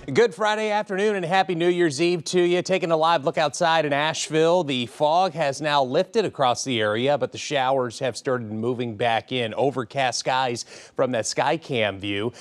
Good Friday afternoon and happy New Year's Eve to you. Taking a live look outside in Asheville. The fog has now lifted across the area, but the showers have started moving back in. Overcast skies from that Skycam view.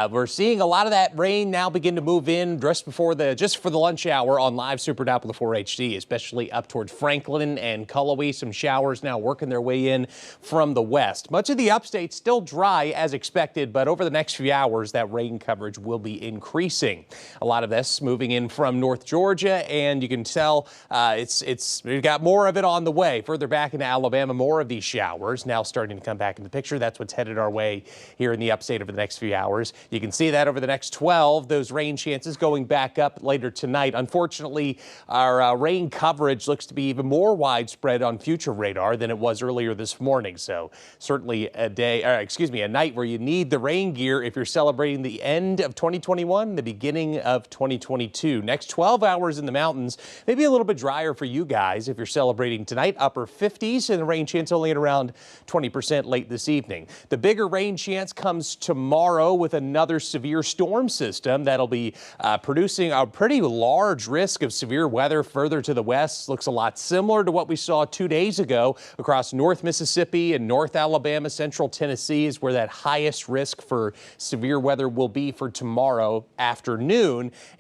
We're seeing a lot of that rain now begin to move in just for the lunch hour on Live Super Doppler 4 HD, especially up towards Franklin and Cullowhee. Some showers now working their way in from the west. Much of the upstate still dry as expected, but over the next few hours that rain coverage will be increasing. A lot of this moving in from North Georgia, and you can tell we've got more of it on the way. Further back into Alabama, more of these showers now starting to come back in the picture. That's what's headed our way here in the upstate over the next few hours. You can see that over the next 12, those rain chances going back up later tonight. Unfortunately, our rain coverage looks to be even more widespread on future radar than it was earlier this morning. So certainly a night where you need the rain gear if you're celebrating the end of 2021, the beginning of 2022. Next 12 hours in the mountains, maybe a little bit drier for you guys if you're celebrating tonight. Upper 50s and the rain chance only at around 20% late this evening. The bigger rain chance comes tomorrow with another severe storm system that'll be producing a pretty large risk of severe weather further to the west. Looks a lot similar to what we saw 2 days ago across North Mississippi and North Alabama. Central Tennessee is where that highest risk for severe weather will be for tomorrow afternoon.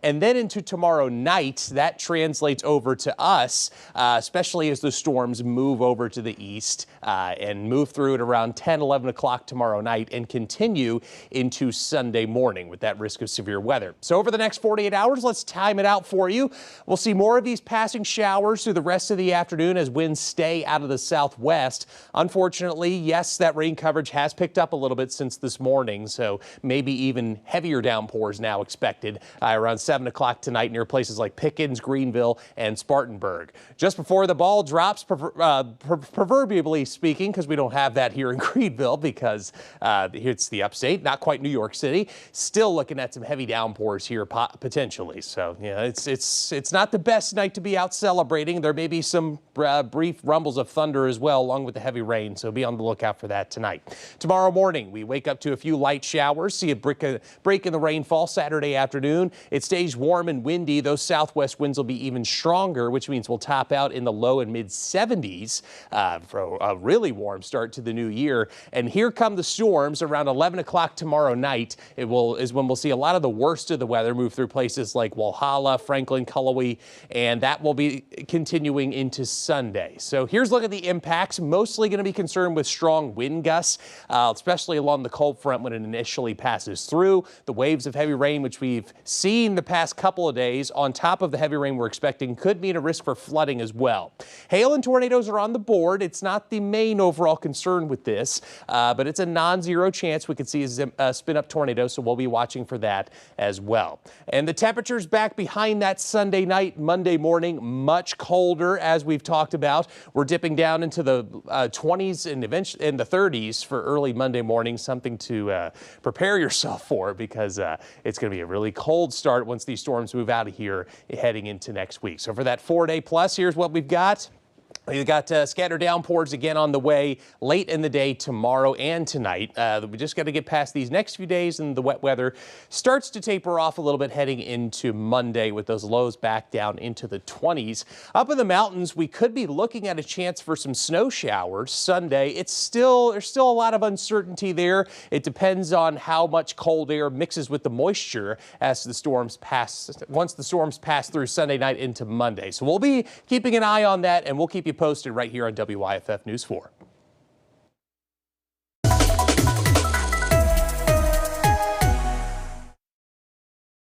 And then into tomorrow night, that translates over to us, especially as the storms move over to the east and move through at around 10, 11 o'clock tomorrow night and continue into Sunday morning with that risk of severe weather. So over the next 48 hours, let's time it out for you. We'll see more of these passing showers through the rest of the afternoon as winds stay out of the southwest. Unfortunately, yes, that rain coverage has picked up a little bit since this morning, so maybe even heavier downpours now expected around 7 o'clock tonight near places like Pickens, Greenville, and Spartanburg. Just before the ball drops, proverbially speaking, because we don't have that here in Greenville because it's the upstate, not quite New York City, still looking at some heavy downpours here potentially. So, yeah, it's not the best night to be out celebrating. There may be some brief rumbles of thunder as well, along with the heavy rain, so be on the lookout for that tonight. Tomorrow morning, we wake up to a few light showers, see a break in the rainfall Saturday afternoon. It stays warm and windy. Those southwest winds will be even stronger, which means we'll top out in the low and mid 70s for a really warm start to the new year. And here come the storms around 11 o'clock tomorrow night. Is when we'll see a lot of the worst of the weather move through places like Walhalla, Franklin, Cullowhee, and that will be continuing into Sunday. So here's a look at the impacts. Mostly going to be concerned with strong wind gusts, especially along the cold front when it initially passes through. The waves of heavy rain, which we've seen the past couple of days, on top of the heavy rain we're expecting, could mean a risk for flooding as well. Hail and tornadoes are on the board. It's not the main overall concern with this, but it's a non-zero chance we could see a spin-up tornado, so we'll be watching for that as well. And the temperatures back behind that Sunday night, Monday morning, much colder as we've talked about. We're dipping down into the 20s and eventually in the 30s for early Monday morning, something to prepare yourself for because it's going to be a really cold start once these storms move out of here heading into next week. So for that 4-day plus, here's what we've got. We've got scattered downpours again on the way late in the day tomorrow and tonight. We just got to get past these next few days, and the wet weather starts to taper off a little bit heading into Monday with those lows back down into the 20s. Up in the mountains, we could be looking at a chance for some snow showers Sunday. There's still a lot of uncertainty there. It depends on how much cold air mixes with the moisture as the storms pass. Once the storms pass through Sunday night into Monday. So we'll be keeping an eye on that, and we'll keep you posted right here on WYFF News 4.